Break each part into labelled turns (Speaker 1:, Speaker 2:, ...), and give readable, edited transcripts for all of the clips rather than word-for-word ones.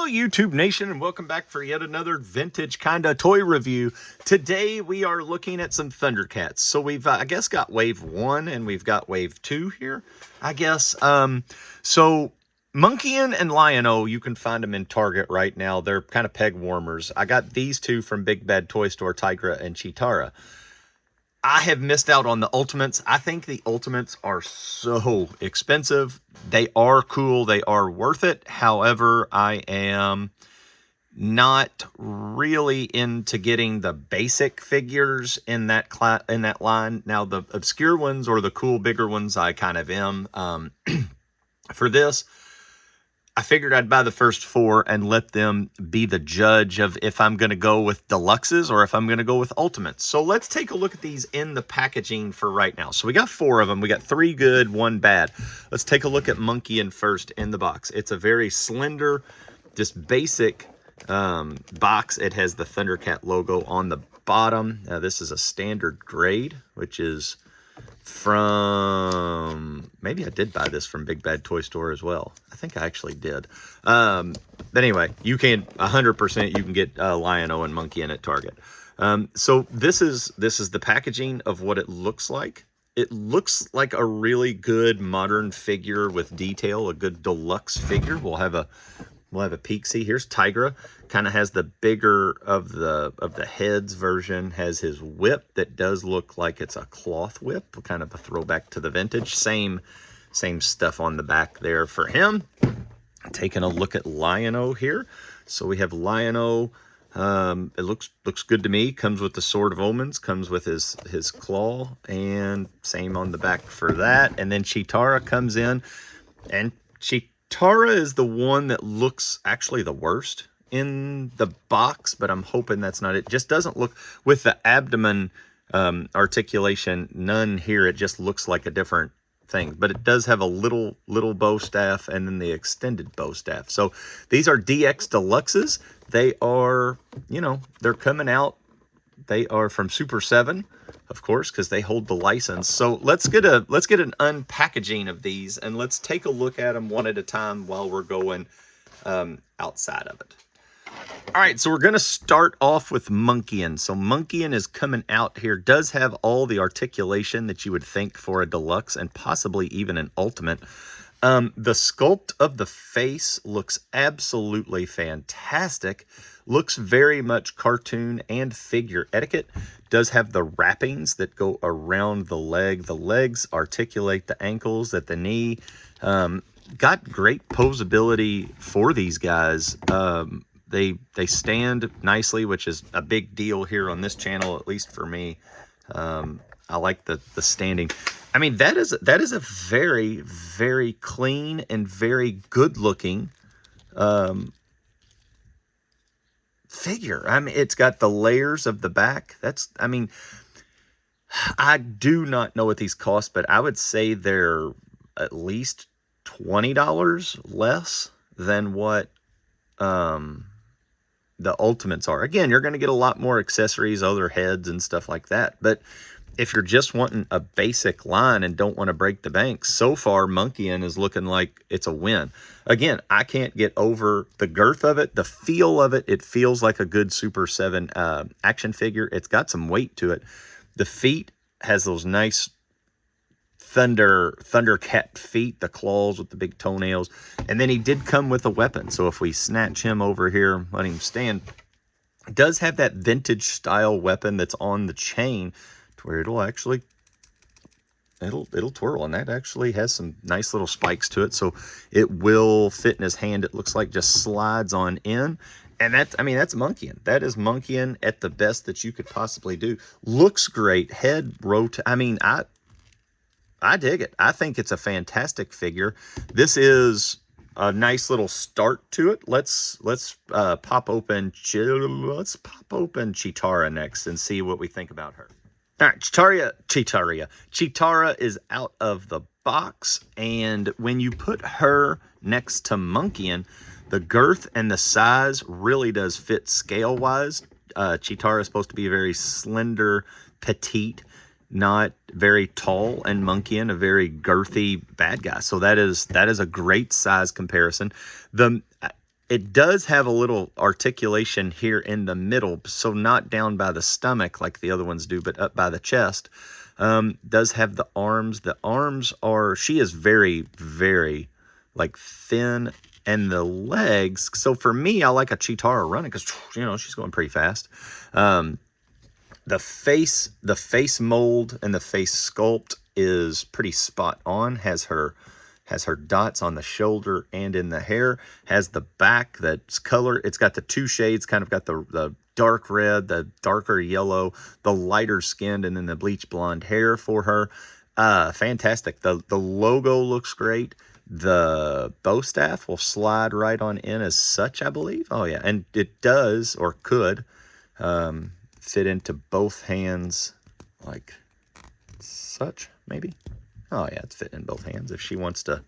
Speaker 1: Hello, YouTube Nation, and welcome back for yet another vintage kind of toy review. Today, we are looking at some Thundercats. So we've, I guess, got Wave 1 and we've got Wave 2 here, I guess. So Monkeyin and Lion-O, you can find them in Target right now. They're kind of peg warmers. I got these two from Big Bad Toy Store, Tigra and Cheetara. I have missed out on the Ultimates. I think the Ultimates are so expensive. They are cool. They are worth it. However, I am not really into getting the basic figures in that line. Now, the obscure ones or the cool bigger ones, I kind of am. For this, I figured I'd buy the first 4 and let them be the judge of if I'm going to go with deluxes or if I'm going to go with ultimates. So let's take a look at these in the packaging for right now. So we got 4 of them. We got 3 good, 1 bad. Let's take a look at Monkeyin first in the box. It's a very slender, just basic box. It has the Thundercat logo on the bottom. This is a standard grade, which is from, maybe I did buy this from Big Bad Toy Store as well. I think I actually did. But anyway, you can 100% you can get Lion-O and Monkeyin at Target. So this is the packaging of what it looks like. It looks like a really good modern figure with detail, a good deluxe figure. We'll have a peek. See, here's Tigra. Kind of has the bigger of the heads version, has his whip that does look like it's a cloth whip, kind of a throwback to the vintage. Same stuff on the back there for him. Taking a look at Lion-O here. So we have Lion-O. It looks good to me. Comes with the Sword of Omens, comes with his claw, and same on the back for that. And then Cheetara comes in, and Cheetara is the one that looks actually the worst in the box, but I'm hoping that's not it. Just doesn't look, with the abdomen articulation, none here. It just looks like a different thing, but it does have a little bow staff and then the extended bow staff. So these are DX Deluxes. They are, they're coming out. They are from Super 7, of course, because they hold the license. So let's get an unpackaging of these and let's take a look at them one at a time while we're going outside of it. All right, so we're going to start off with Monkeyin. So Monkeyin is coming out here, does have all the articulation that you would think for a deluxe and possibly even an ultimate. The sculpt of the face looks absolutely fantastic. Looks very much cartoon and figure etiquette. Does have the wrappings that go around the leg. The legs articulate the ankles at the knee. Got great posability for these guys. They stand nicely, which is a big deal here on this channel, at least for me. I like the standing. I mean, that is a very, very clean and very good looking figure. I mean, it's got the layers of the back. I do not know what these cost, but I would say they're at least $20 less than what the Ultimates are. Again, you're going to get a lot more accessories, other heads and stuff like that. But if you're just wanting a basic line and don't want to break the bank, so far Monkeyin is looking like it's a win. Again, I can't get over the girth of it, the feel of it. It feels like a good Super 7 action figure. It's got some weight to it. The feet has those nice Thundercat feet, the claws with the big toenails. And then he did come with a weapon. So if we snatch him over here, let him stand, it does have that vintage style weapon that's on the chain to where it'll actually, it'll twirl. And that actually has some nice little spikes to it. So it will fit in his hand. It looks like just slides on in. And that's Monkeyin. That is Monkeyin at the best that you could possibly do. Looks great. Head rotate. I dig it. I think it's a fantastic figure. This is a nice little start to it. Let's pop open Cheetara next and see what we think about her. All right, Cheetara is out of the box, and when you put her next to Monkeyin, the girth and the size really does fit scale-wise. Cheetara is supposed to be very slender, petite, not very tall, and Monkeyin a very girthy bad guy. So that is a great size comparison. It does have a little articulation here in the middle, so not down by the stomach like the other ones do, but up by the chest. Does have the arms. The arms are, she is very, very like thin, and the legs. So for me, I like a Chitara running because, you know, she's going pretty fast. The face mold and the face sculpt is pretty spot on. Has her dots on the shoulder and in the hair. Has the back that's color. It's got the two shades, kind of got the dark red, the darker yellow, the lighter skinned, and then the bleach blonde hair for her. Fantastic. The logo looks great. The bow staff will slide right on in as such, I believe. Oh yeah, and it does, or could, fit into both hands like such, maybe. Oh yeah, it's fitting in both hands if she wants to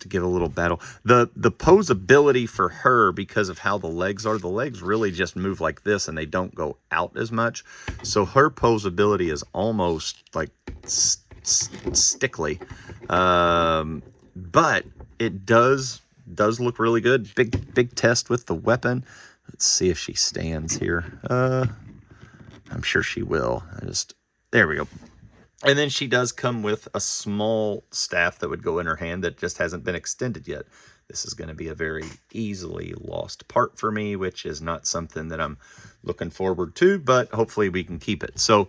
Speaker 1: give a little battle. The posability for her, because of how the legs are, the legs really just move like this and they don't go out as much. So her posability is almost like stickly. But it does look really good. Big test with the weapon. Let's see if she stands here. I'm sure she will. There we go. And then she does come with a small staff that would go in her hand that just hasn't been extended yet. This is going to be a very easily lost part for me, which is not something that I'm looking forward to, but hopefully we can keep it. So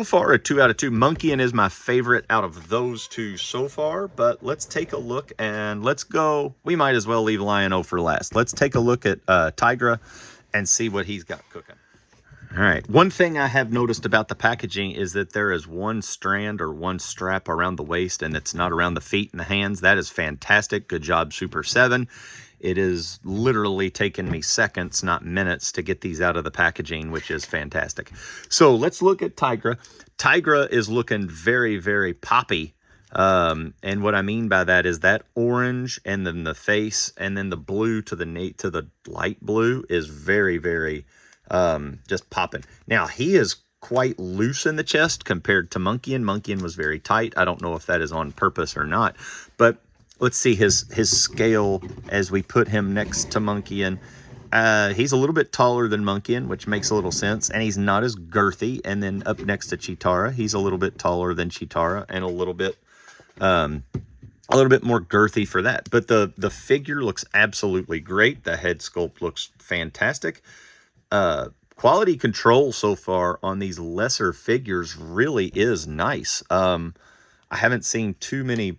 Speaker 1: far a 2 out of 2. Monkeyin is my favorite out of those two so far, but let's take a look and let's go. We might as well leave Lion-O for last. Let's take a look at Tigra and see what he's got cooking. All right. One thing I have noticed about the packaging is that there is one strand or one strap around the waist, and it's not around the feet and the hands. That is fantastic. Good job, Super 7. It is literally taken me seconds, not minutes, to get these out of the packaging, which is fantastic. So let's look at Tigra. Tigra is looking very, very poppy. And what I mean by that is that orange and then the face and then the blue to the light blue is very, very just popping. Now he is quite loose in the chest compared to Monkeyin. Monkeyin was very tight. I don't know if that is on purpose or not, but let's see his scale as we put him next to Monkeyin. He's a little bit taller than Monkeyin, which makes a little sense, and he's not as girthy. And then up next to Chitara, he's a little bit taller than Chitara and a little bit more girthy for that. But the figure looks absolutely great. The head sculpt looks fantastic. Quality control so far on these lesser figures really is nice. I haven't seen too many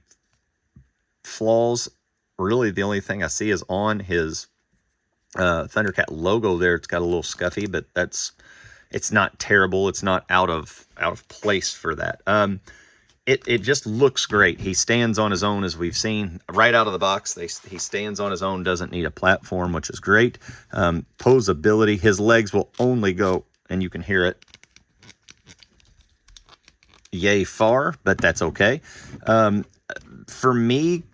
Speaker 1: flaws. Really, the only thing I see is on his Thundercat logo there. It's got a little scuffy, but it's not terrible. It's not out of place for that. It just looks great. He stands on his own, as we've seen right out of the box. He stands on his own, doesn't need a platform, which is great. Posability, his legs will only go, and you can hear it, yay far, but that's okay. For me,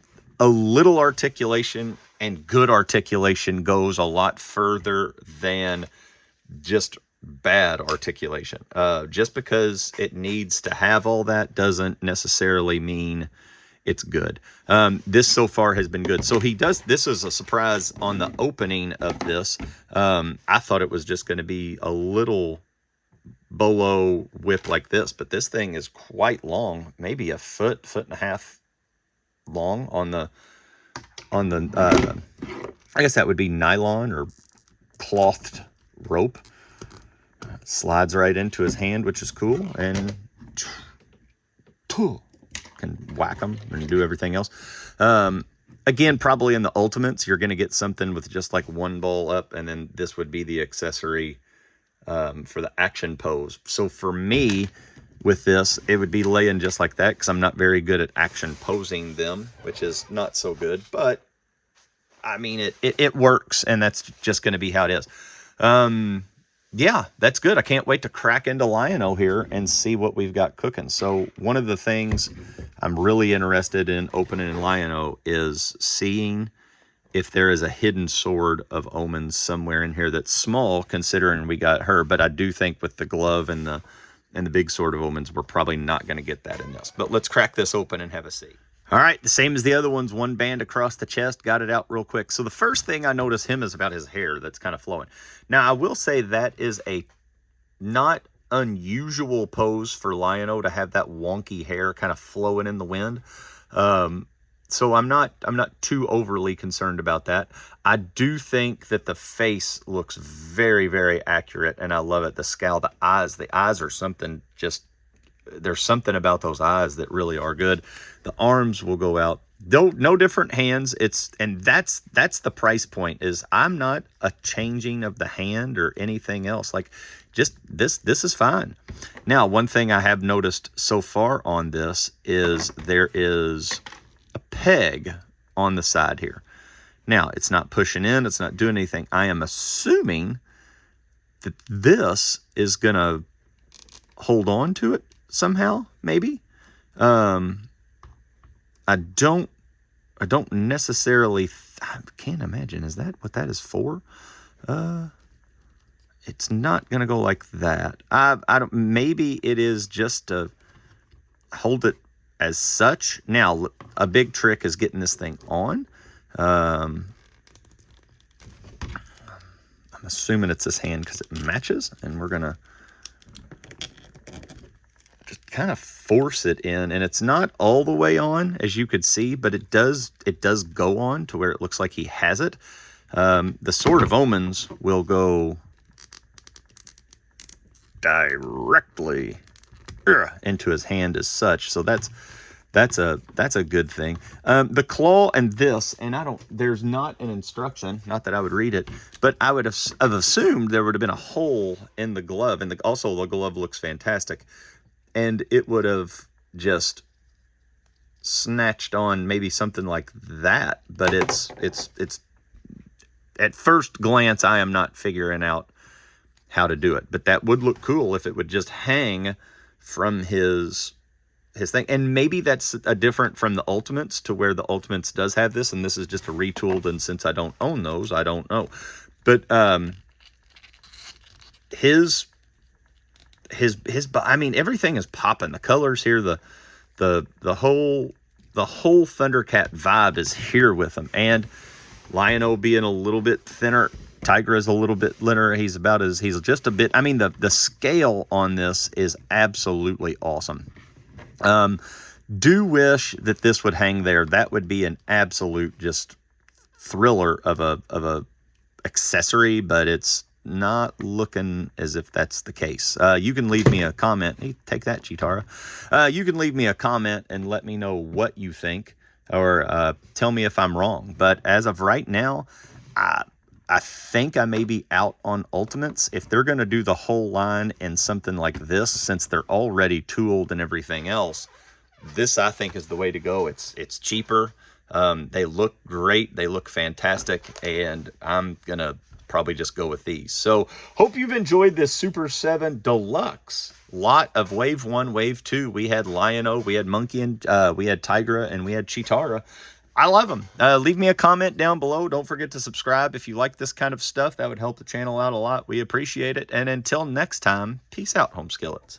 Speaker 1: a little articulation and good articulation goes a lot further than just bad articulation. Just because it needs to have all that doesn't necessarily mean it's good. This so far has been good. So this is a surprise on the opening of this. I thought it was just going to be a little bolo whip like this, but this thing is quite long, maybe a foot and a half long on the I guess that would be nylon or clothed rope. Slides right into his hand, which is cool, and can whack them and do everything else. Again, probably in the Ultimates, you're going to get something with just like one ball up, and then this would be the accessory for the action pose. So for me, with this, it would be laying just like that, because I'm not very good at action posing them, which is not so good. But, I mean, it works, and that's just going to be how it is. Yeah, that's good. I can't wait to crack into Lion-O here and see what we've got cooking. So one of the things I'm really interested in opening in Lion-O is seeing if there is a hidden sword of omens somewhere in here that's small, considering we got her. But I do think with the glove and the big sword of omens, we're probably not going to get that in this. But let's crack this open and have a see. All right, the same as the other ones, one band across the chest, got it out real quick. So the first thing I notice him is about his hair that's kind of flowing. Now, I will say that is a not unusual pose for Lion-O to have that wonky hair kind of flowing in the wind. So I'm not too overly concerned about that. I do think that the face looks very, very accurate, and I love it. The scowl, the eyes are something just, there's something about those eyes that really are good. The arms will go out. No different hands. And that's the price point, is I'm not a changing of the hand or anything else. Like, just this is fine. Now, one thing I have noticed so far on this is there is a peg on the side here. Now, it's not pushing in, it's not doing anything. I am assuming that this is gonna hold on to it somehow, maybe. I don't necessarily, I can't imagine. Is that what that is for? It's not going to go like that. I don't, maybe it is just to hold it as such. Now, a big trick is getting this thing on. I'm assuming it's this hand because it matches, and we're going to just kind of force it in, and it's not all the way on, as you could see, but it does go on to where it looks like he has it. The Sword of Omens will go directly into his hand as such, so that's a good thing. The claw and this, and there's not an instruction, not that I would read it, but I would have assumed there would have been a hole in the glove, and also the glove looks fantastic, and it would have just snatched on maybe something like that. But it's at first glance, I am not figuring out how to do it, but that would look cool if it would just hang from his thing. And maybe that's a different from the Ultimates, to where the Ultimates does have this, and this is just a retooled, and since I don't own those, I don't know. But his I mean, everything is popping. The colors here, the whole Thundercat vibe is here with him. And Lion-O being a little bit thinner, Tigra is a little bit thinner. He's just a bit, I mean, the scale on this is absolutely awesome. Do wish that this would hang there. That would be an absolute just thriller of a accessory, but it's not looking as if that's the case. You can leave me a comment. Hey, take that, Chitara. You can leave me a comment and let me know what you think, or tell me if I'm wrong. But as of right now, I think I may be out on Ultimates. If they're going to do the whole line in something like this, since they're already tooled and everything else, this I think is the way to go. It's cheaper. They look great. They look fantastic. And I'm going to probably just go with these. So hope you've enjoyed this Super 7 Deluxe lot of Wave 1, Wave 2. We had Lion-O, we had Monkey, and we had Tigra, and we had Chitara. I love them. Leave me a comment down below. Don't forget to subscribe if you like this kind of stuff. That would help the channel out a lot. We appreciate it. And until next time, peace out, Home Skillets.